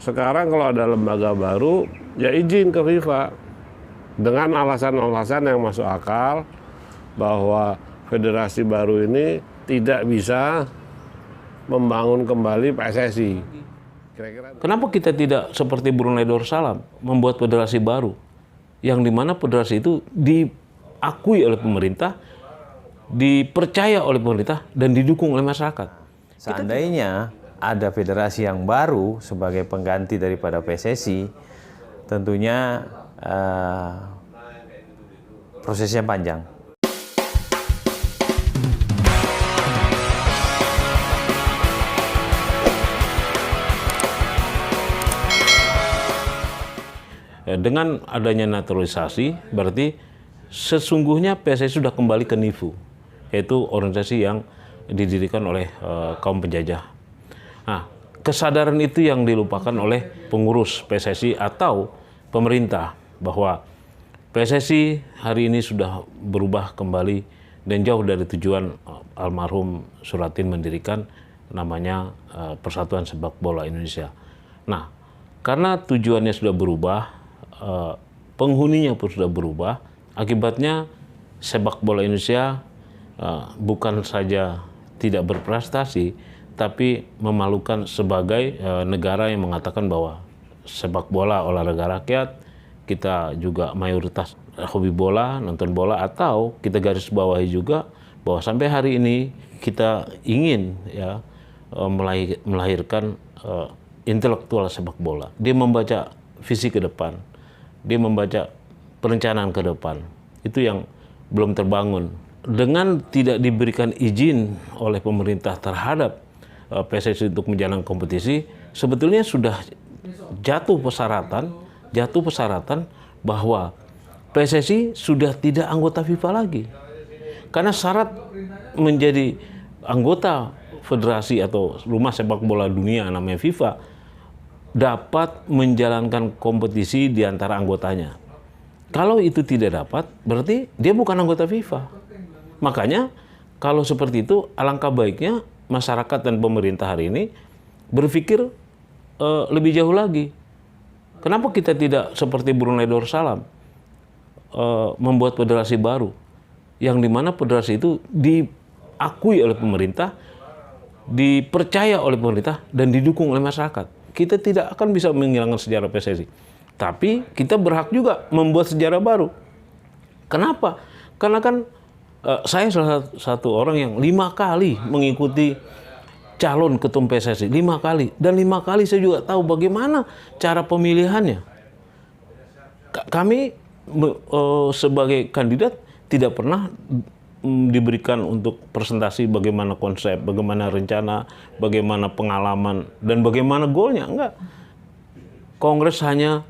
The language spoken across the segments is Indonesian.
Sekarang kalau ada lembaga baru, ya izin ke FIFA. Dengan alasan-alasan yang masuk akal bahwa federasi baru ini tidak bisa membangun kembali PSSI. Kenapa kita tidak seperti Brunei Darussalam membuat federasi baru yang dimana federasi itu diakui oleh pemerintah, dipercaya oleh pemerintah dan didukung oleh masyarakat. Seandainya ada federasi yang baru sebagai pengganti daripada PSSI, tentunya prosesnya panjang. Dengan adanya naturalisasi, berarti sesungguhnya PSSI sudah kembali ke NIFU, yaitu organisasi yang didirikan oleh kaum penjajah. Nah, kesadaran itu yang dilupakan oleh pengurus PSSI atau pemerintah, bahwa PSSI hari ini sudah berubah kembali dan jauh dari tujuan almarhum Suratin mendirikan namanya Persatuan Sepak Bola Indonesia. Nah, karena tujuannya sudah berubah, penghuninya pun sudah berubah, akibatnya sepak bola Indonesia bukan saja tidak berprestasi, tapi memalukan sebagai negara yang mengatakan bahwa sepak bola olahraga rakyat, kita juga mayoritas hobi bola, nonton bola, atau kita garis bawahi juga bahwa sampai hari ini kita ingin ya melahirkan intelektual sepak bola. Dia membaca visi ke depan, dia membaca perencanaan ke depan. Itu yang belum terbangun. Dengan tidak diberikan izin oleh pemerintah terhadap PSSI untuk menjalankan kompetisi, sebetulnya sudah jatuh persyaratan bahwa PSSI sudah tidak anggota FIFA lagi. Karena syarat menjadi anggota federasi atau rumah sepak bola dunia namanya FIFA, dapat menjalankan kompetisi di antara anggotanya. Kalau itu tidak dapat, berarti dia bukan anggota FIFA. Makanya kalau seperti itu, alangkah baiknya masyarakat dan pemerintah hari ini berpikir lebih jauh lagi. Kenapa kita tidak seperti Brunei Darussalam membuat federasi baru, yang dimana federasi itu diakui oleh pemerintah, dipercaya oleh pemerintah, dan didukung oleh masyarakat. Kita tidak akan bisa menghilangkan sejarah PSSI. Tapi kita berhak juga membuat sejarah baru. Kenapa? Karena kan saya salah satu orang yang 5 kali mengikuti calon ketum PSSI. 5 kali. Dan 5 kali saya juga tahu bagaimana cara pemilihannya. Kami sebagai kandidat tidak pernah diberikan untuk presentasi bagaimana konsep, bagaimana rencana, bagaimana pengalaman, dan bagaimana goalnya. Enggak. Kongres hanya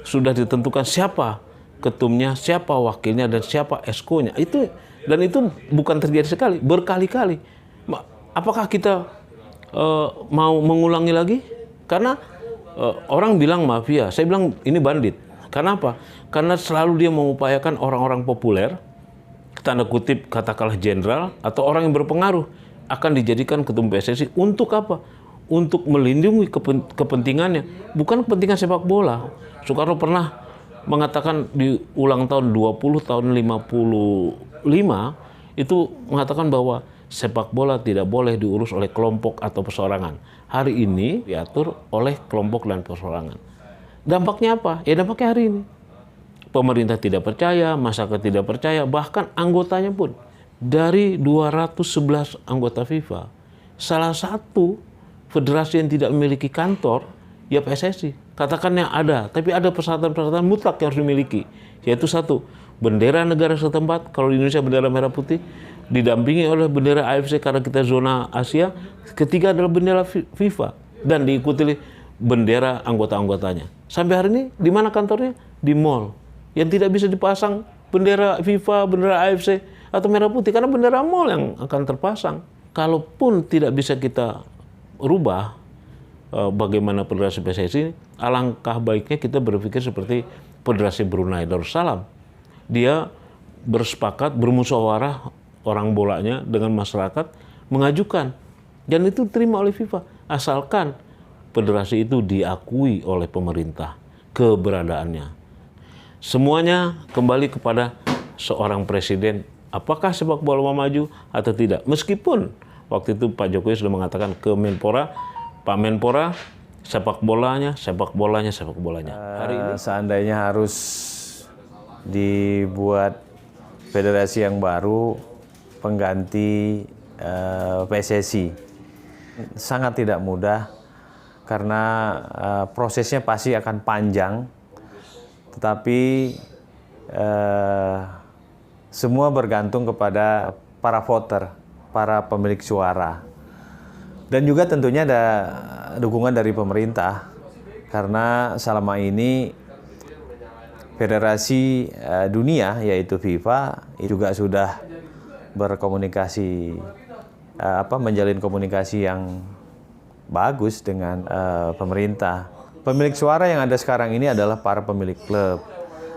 sudah ditentukan siapa ketumnya, siapa wakilnya, dan siapa eskonya. Dan itu bukan terjadi sekali, berkali-kali. Apakah kita mau mengulangi lagi? Karena orang bilang mafia, saya bilang ini bandit. Kenapa? Karena selalu dia mengupayakan orang-orang populer, tanda kutip katakanlah jenderal atau orang yang berpengaruh, akan dijadikan ketum PSSI untuk apa? Untuk melindungi kepentingannya, bukan kepentingan sepak bola. Soekarno pernah mengatakan di ulang tahun 20 tahun 55 itu mengatakan bahwa sepak bola tidak boleh diurus oleh kelompok atau perseorangan. Hari ini diatur oleh kelompok dan perseorangan. Dampaknya apa? Ya dampaknya hari ini. Pemerintah tidak percaya, masyarakat tidak percaya, bahkan anggotanya pun. Dari 211 anggota FIFA, salah satu federasi yang tidak memiliki kantor, ya PSSI. Katakannya ada, tapi ada persyaratan-persyaratan mutlak yang harus dimiliki. Yaitu satu, bendera negara setempat, kalau di Indonesia bendera merah putih, didampingi oleh bendera AFC karena kita zona Asia. Ketiga adalah bendera FIFA, dan diikuti bendera anggota-anggotanya. Sampai hari ini, di mana kantornya? Di mall. Yang tidak bisa dipasang bendera FIFA, bendera AFC, atau merah putih, karena bendera mall yang akan terpasang. Kalaupun tidak bisa kita rubah bagaimana federasi PSSI, alangkah baiknya kita berpikir seperti federasi Brunei Darussalam. Dia bersepakat, bermusyawarah orang bolanya dengan masyarakat, mengajukan. Dan itu terima oleh FIFA. Asalkan federasi itu diakui oleh pemerintah keberadaannya. Semuanya kembali kepada seorang presiden, apakah sepak bola mau maju atau tidak. Meskipun waktu itu Pak Jokowi sudah mengatakan ke Menpora, Pak Menpora, sepak bolanya. Hari ini Seandainya harus dibuat federasi yang baru pengganti PSSI, sangat tidak mudah karena prosesnya pasti akan panjang, tetapi semua bergantung kepada para voter, para pemilik suara. Dan juga tentunya ada dukungan dari pemerintah, karena selama ini federasi dunia yaitu FIFA juga sudah berkomunikasi, menjalin komunikasi yang bagus dengan pemerintah. Pemilik suara yang ada sekarang ini adalah para pemilik klub.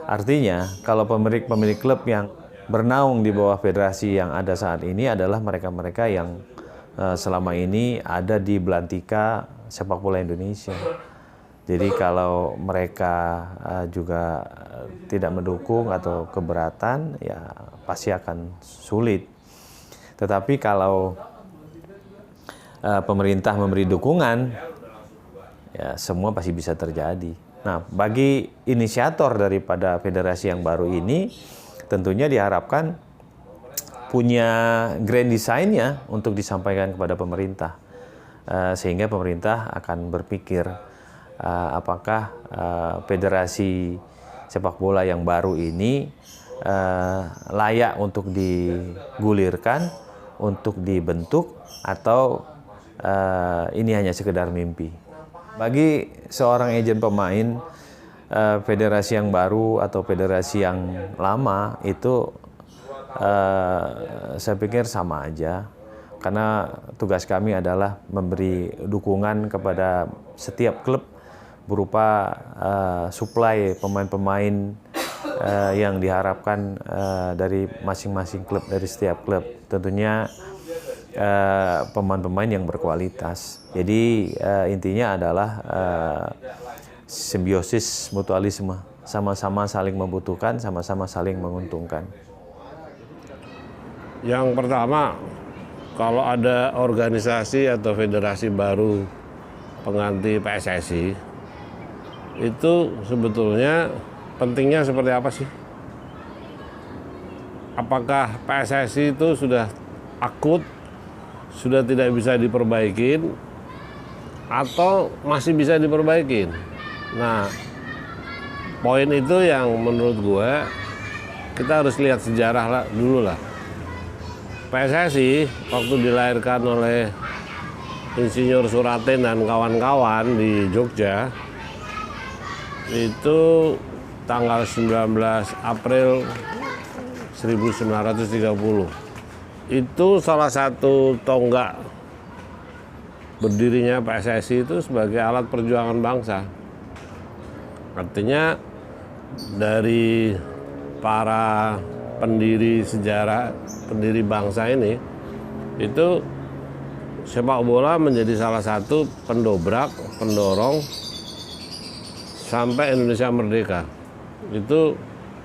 Artinya kalau pemilik klub yang bernaung di bawah federasi yang ada saat ini adalah mereka-mereka yang selama ini ada di belantika sepak bola Indonesia. Jadi kalau mereka juga tidak mendukung atau keberatan, ya pasti akan sulit. Tetapi kalau pemerintah memberi dukungan, ya semua pasti bisa terjadi. Nah, bagi inisiator daripada federasi yang baru ini, tentunya diharapkan punya grand design-nya untuk disampaikan kepada pemerintah, sehingga pemerintah akan berpikir apakah federasi sepak bola yang baru ini layak untuk digulirkan, untuk dibentuk, atau ini hanya sekedar mimpi. Bagi seorang agen pemain, federasi yang baru atau federasi yang lama itu saya pikir sama aja, karena tugas kami adalah memberi dukungan kepada setiap klub berupa suplai pemain-pemain yang diharapkan dari masing-masing klub, dari setiap klub. Tentunya pemain-pemain yang berkualitas. Jadi intinya adalah simbiosis mutualisme, sama-sama saling membutuhkan, sama-sama saling menguntungkan. Yang pertama, kalau ada organisasi atau federasi baru pengganti PSSI, itu sebetulnya pentingnya seperti apa sih? Apakah PSSI itu sudah akut, sudah tidak bisa diperbaikin, atau masih bisa diperbaikin? Nah, poin itu yang menurut gue kita harus lihat sejarah dulu lah. PSSI waktu dilahirkan oleh Insinyur Suratin dan kawan-kawan di Jogja itu tanggal 19 April 1930. Itu salah satu tonggak berdirinya PSSI itu sebagai alat perjuangan bangsa. Artinya dari para pendiri sejarah, pendiri bangsa ini, itu sepak bola menjadi salah satu pendobrak, pendorong sampai Indonesia merdeka. Itu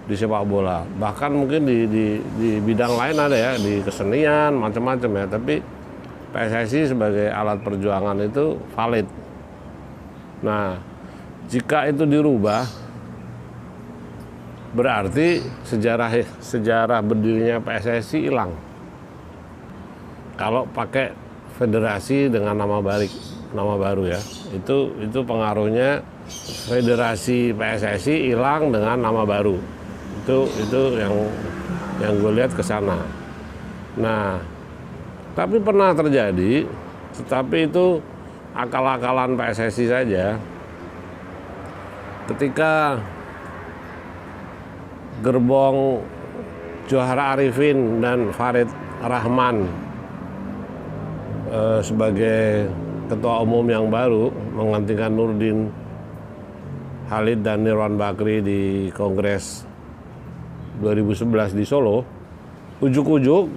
di sepak bola. Bahkan mungkin di bidang lain ada ya, di kesenian, macam-macam ya. Tapi PSSI sebagai alat perjuangan itu valid. Nah, jika itu dirubah, berarti sejarah berdirinya PSSI hilang. Kalau pakai federasi dengan nama baru ya, itu pengaruhnya federasi PSSI hilang dengan nama baru. Itu yang gue lihat ke sana. Nah, tapi pernah terjadi, tetapi itu akal-akalan PSSI saja. Ketika gerbong Johar Arifin dan Farid Rahman sebagai ketua umum yang baru menggantikan Nurdin Halid dan Nirwan Bakri di Kongres 2011 di Solo, ujuk-ujuk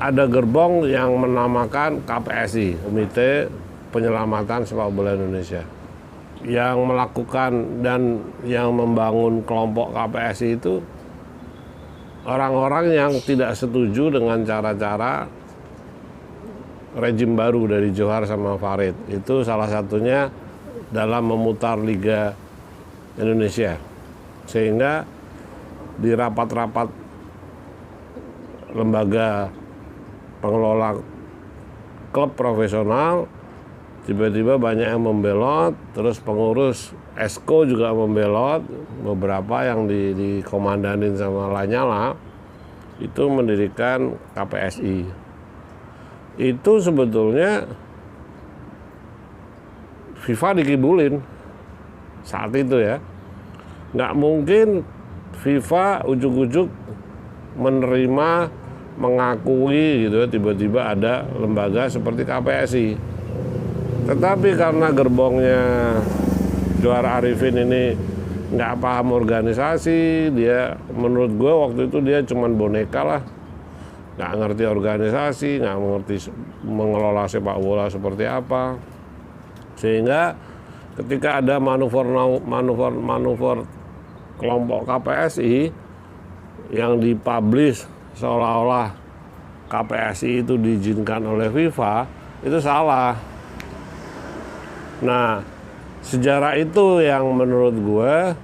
ada gerbong yang menamakan KPSI, Komite penyelamatan sepak bola Indonesia. Yang melakukan dan yang membangun kelompok KPSI itu orang-orang yang tidak setuju dengan cara-cara rejim baru dari Johar sama Farid. Itu salah satunya dalam memutar Liga Indonesia. Sehingga di rapat-rapat lembaga pengelola klub profesional tiba-tiba banyak yang membelot, terus pengurus Esko juga membelot, beberapa yang dikomandanin sama Lanyala itu mendirikan KPSI. Itu sebetulnya FIFA dikibulin saat itu ya. Nggak mungkin FIFA ujuk-ujuk menerima, mengakui gitu ya, tiba-tiba ada lembaga seperti KPSI. Tetapi karena gerbongnya Johar Arifin ini nggak paham organisasi, dia menurut gue waktu itu dia cuman boneka lah, nggak ngerti organisasi, nggak mengerti mengelola sepak bola seperti apa, sehingga ketika ada manuver kelompok KPSI yang dipublish seolah-olah KPSI itu diizinkan oleh FIFA, itu salah. Nah, sejarah itu yang menurut gue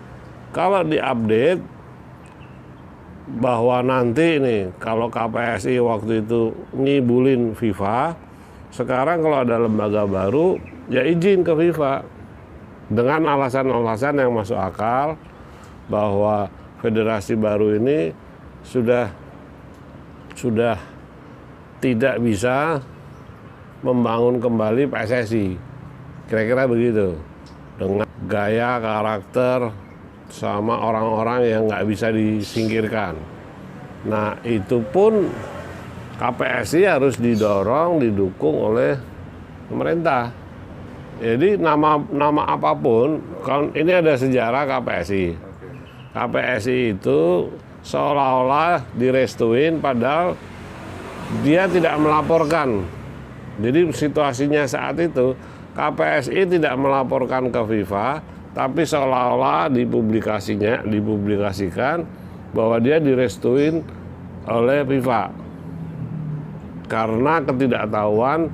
kalau diupdate bahwa nanti nih kalau KPSI waktu itu ngibulin FIFA, sekarang kalau ada lembaga baru ya izin ke FIFA dengan alasan-alasan yang masuk akal bahwa federasi baru ini sudah tidak bisa membangun kembali PSSI. Kira-kira begitu, dengan gaya, karakter, sama orang-orang yang nggak bisa disingkirkan. Nah, itu pun KPSI harus didukung oleh pemerintah. Jadi nama apapun, kan ini ada sejarah KPSI. KPSI itu seolah-olah direstuin, padahal dia tidak melaporkan. Jadi situasinya saat itu, KPSI tidak melaporkan ke FIFA, tapi seolah-olah dipublikasikan bahwa dia direstuin oleh FIFA karena ketidaktahuan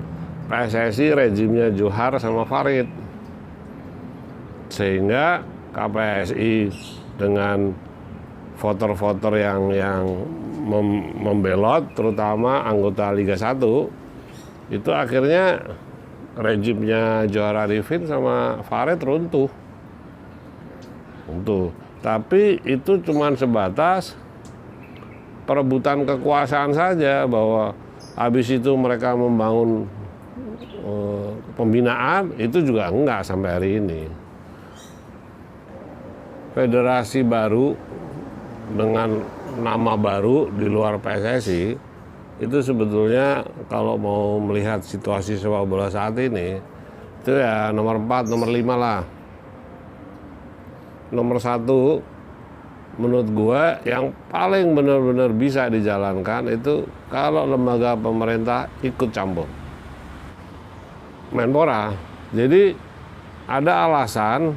PSSI rejimnya Johar sama Farid, sehingga KPSI dengan voter-voter yang membelot, terutama anggota Liga 1, itu akhirnya rejimnya Johar Arifin sama Farid runtuh. Tapi itu cuma sebatas perebutan kekuasaan saja, bahwa habis itu mereka membangun pembinaan, itu juga enggak sampai hari ini. Federasi baru dengan nama baru di luar PSSI itu sebetulnya kalau mau melihat situasi sepak bola saat ini, itu ya nomor 4, nomor 5 lah. Nomor 1 menurut gua yang paling benar-benar bisa dijalankan itu kalau lembaga pemerintah ikut campur. Menpora. Jadi ada alasan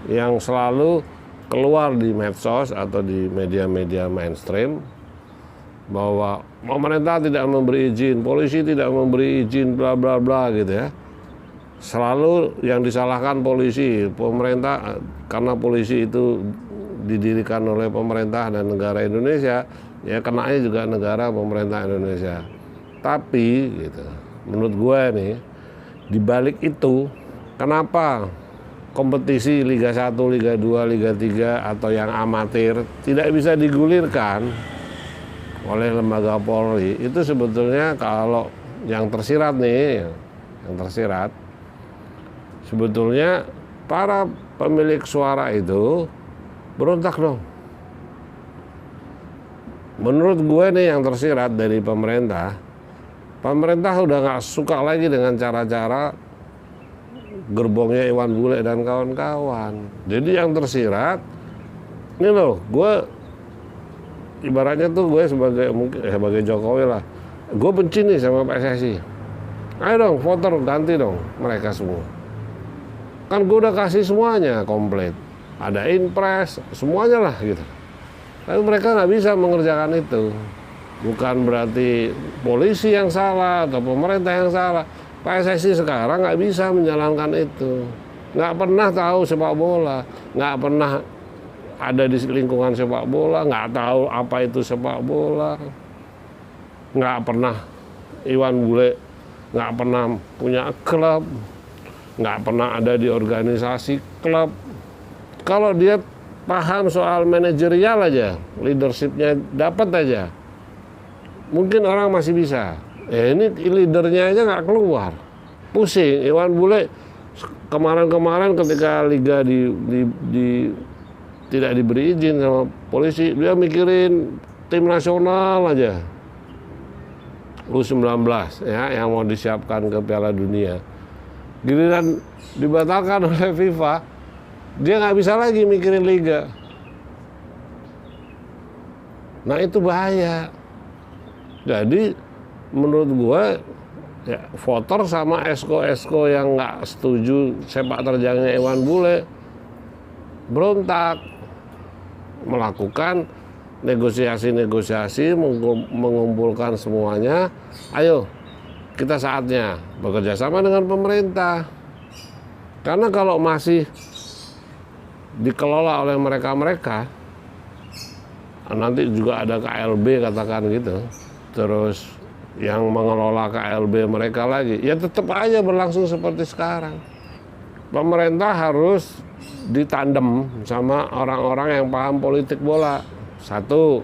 yang selalu keluar di medsos atau di media-media mainstream bahwa pemerintah tidak memberi izin, polisi tidak memberi izin, bla bla bla gitu ya. Selalu yang disalahkan polisi, pemerintah, karena polisi itu didirikan oleh pemerintah dan negara Indonesia, ya kenanya juga negara pemerintah Indonesia. Tapi gitu, menurut gue nih, di balik itu, kenapa kompetisi Liga 1, Liga 2, Liga 3 atau yang amatir tidak bisa digulirkan oleh lembaga Polri? Itu sebetulnya kalau yang tersirat nih, sebetulnya para pemilik suara itu berontak dong. Menurut gue nih yang tersirat dari pemerintah udah nggak suka lagi dengan cara-cara gerbongnya Iwan Bule dan kawan-kawan. Jadi yang tersirat, ini loh, gue ibaratnya tuh gue sebagai Jokowi lah, gue benci nih sama PSSI. Ayo dong, voter ganti dong mereka semua. Kan gue udah kasih semuanya komplit. Ada inpres, semuanya lah gitu. Tapi mereka nggak bisa mengerjakan itu. Bukan berarti polisi yang salah atau pemerintah yang salah. PSSI sekarang nggak bisa menjalankan itu. Nggak pernah tahu sepak bola, nggak pernah ada di lingkungan sepak bola, nggak tahu apa itu sepak bola, nggak pernah Iwan Bule nggak pernah punya klub, nggak pernah ada di organisasi klub. Kalau dia paham soal manajerial aja, leadershipnya dapat aja, mungkin orang masih bisa. Ini leadernya aja nggak keluar, pusing. Iwan Bule kemarin ketika liga tidak diberi izin sama polisi, dia mikirin tim nasional aja, U19 ya, yang mau disiapkan ke Piala Dunia. Giliran dibatalkan oleh FIFA, dia nggak bisa lagi mikirin liga. Nah itu bahaya. Jadi menurut gue ya, voter sama esko yang nggak setuju sepak terjangnya Iwan Bule berontak, melakukan negosiasi, mengumpulkan semuanya. Ayo kita saatnya bekerja sama dengan pemerintah. Karena kalau masih dikelola oleh mereka, nanti juga ada KLB katakan gitu, terus yang mengelola KLB mereka lagi, ya tetap aja berlangsung seperti sekarang. Pemerintah harus ditandem sama orang-orang yang paham politik bola. Satu,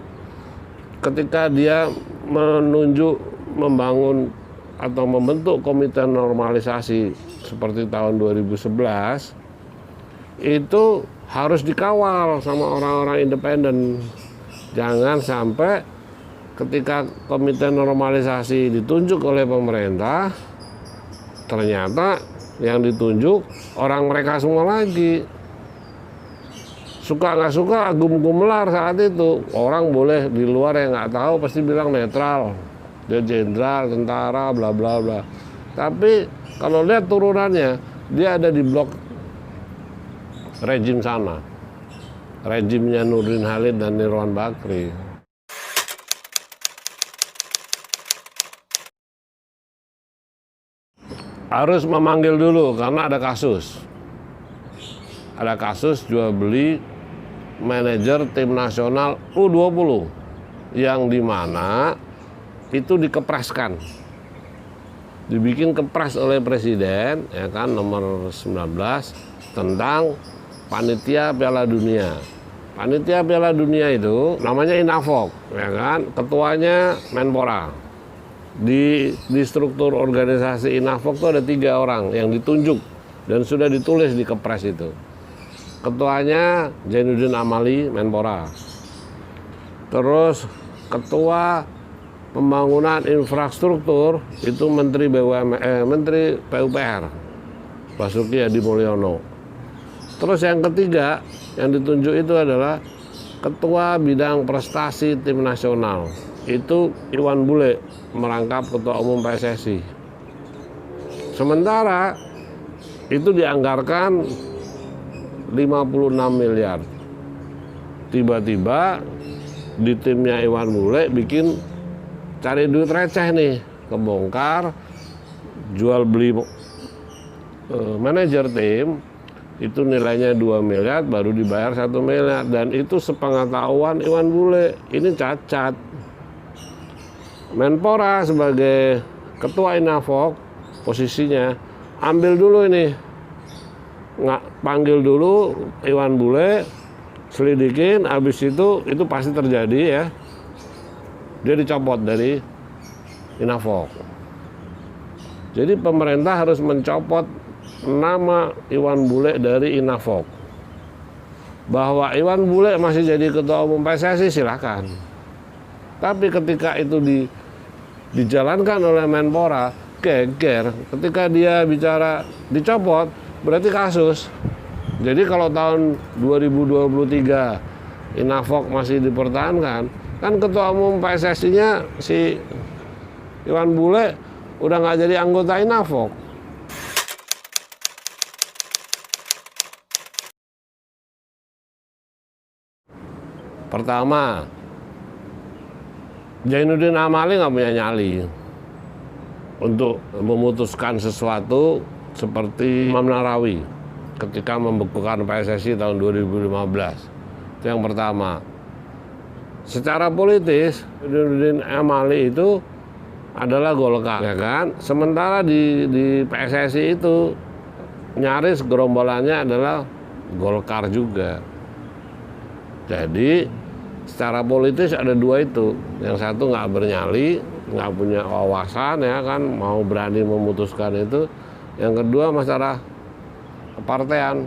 ketika dia menunjuk, membangun atau membentuk komite normalisasi seperti tahun 2011, itu harus dikawal sama orang-orang independen. Jangan sampai ketika komite normalisasi ditunjuk oleh pemerintah, ternyata yang ditunjuk orang mereka semua lagi. Suka nggak suka, gum-gumelar saat itu. Orang boleh di luar yang nggak tahu pasti bilang netral, dia jenderal, tentara, bla bla bla. Tapi kalau lihat turunannya, dia ada di blok rejim sana, rejimnya Nurdin Halid dan Nirwan Bakri. Harus memanggil dulu karena ada kasus. Ada kasus jual beli manajer tim nasional U20 yang dimana itu dikepreskan, dibikin kepres oleh presiden ya kan, nomor 19 tentang panitia Piala Dunia. Panitia Piala Dunia itu namanya INAVOG ya kan, ketuanya Menpora. Di struktur organisasi INAVOG itu ada 3 orang yang ditunjuk dan sudah ditulis di kepres itu. Ketuanya Zainuddin Amali, Menpora. Terus ketua pembangunan infrastruktur itu Menteri Menteri PUPR, Basuki Hadi Mulyono. Terus yang ketiga yang ditunjuk itu adalah ketua bidang prestasi tim nasional. Itu Iwan Bule merangkap ketua umum PSSI. Sementara itu dianggarkan 56 miliar. Tiba-tiba di timnya Iwan Bule bikin cari duit receh nih, kebongkar jual beli manajer tim itu nilainya 2 miliar baru dibayar 1 miliar, dan itu sepengetahuan Iwan Bule. Ini cacat. Menpora sebagai ketua INAVOG posisinya ambil dulu ini, panggil dulu Iwan Bule, selidikin, habis itu pasti terjadi ya, dia dicopot dari INAVOG. Jadi pemerintah harus mencopot nama Iwan Bule dari INAVOG. Bahwa Iwan Bule masih jadi ketua umum PSSI silakan, tapi ketika itu dijalankan oleh Menpora, geger. Ketika dia bicara dicopot, berarti kasus. Jadi kalau tahun 2023 INAVOG masih dipertahankan, kan ketua umum PSSI-nya si Iwan Bule udah nggak jadi anggota INAVOK. Pertama, Zainuddin Amali nggak punya nyali untuk memutuskan sesuatu seperti Imam Nahrawi ketika membekukan PSSI tahun 2015. Itu yang pertama. Secara politis, Zainuddin Amali itu adalah Golkar, ya kan? Sementara di PSSI itu nyaris gerombolannya adalah Golkar juga. Jadi secara politis ada dua itu. Yang satu nggak bernyali, nggak punya wawasan, ya kan, mau berani memutuskan itu. Yang kedua masalah kepartean.